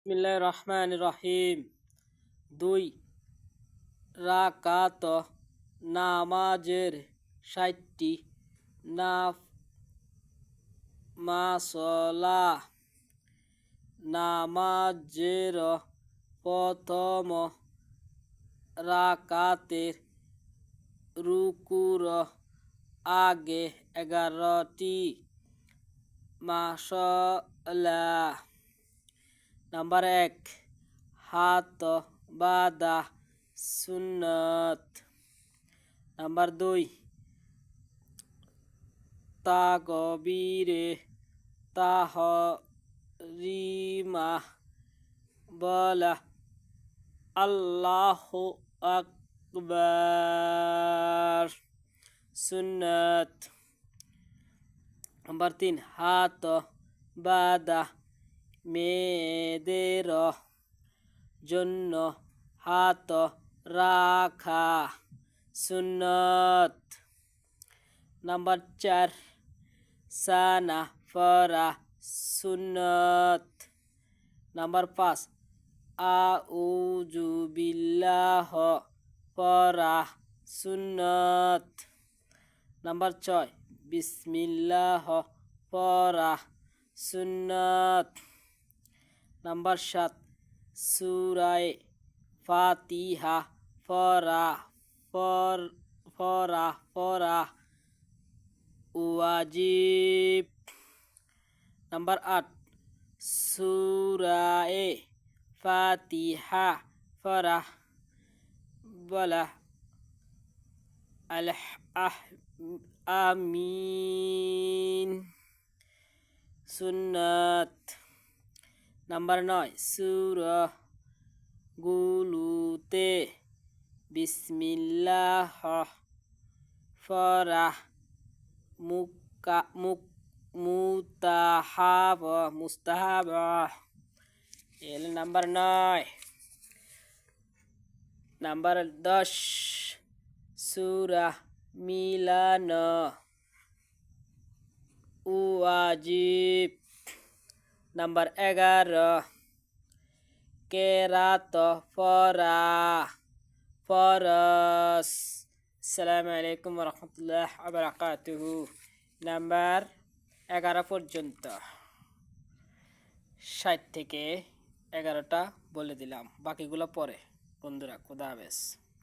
বিসমিল্লাহির রহমানির রহিম। 2 রাকাত নামাজের 60টি মাসলা। নামাজের প্রথম রাকাতের রুকুর আগে 11টি মাসলা। নাম্বার 1, হাত বাঁধা সুন্নত। নাম্বার 2, তাকবীরে তাহরিমা বলা, আল্লাহু আকবার সুন্নত। নাম্বার 3, হাত বাঁধা মেয়েদের জন্য হাত রাখা সুন্নত। নাম্বার 4, সানা পড়া সুন্নত। নাম্বার 5, আউযু বিল্লাহ পড়া সুন্নত। নাম্বার 6, বিসমিল্লাহ পড়া সুন্নত। নাম্বার 7, সূরা ফাতিহা পড়া ওয়াজিব। নাম্বার 8, সূরা ফাতিহা পড়া বলা আমিন সুন্নত। নাম্বার 9, সূরা গুলোতে বিসমিল্লাহ পড়া মুস্তাহাব। নাম্বার 9। নাম্বার 10, সূরা মিলান ওয়াজিব। নাম্বার 11, কেরাত পড়া ফরজ। আসসালামু আলাইকুম ওয়া রাহমাতুল্লাহি ওয়া বারাকাতুহু। নাম্বার 11 পর্যন্ত 60 থেকে 11টা বলে দিলাম, বাকিগুলো পরে। বন্ধুরা, খোদা হাফেজ।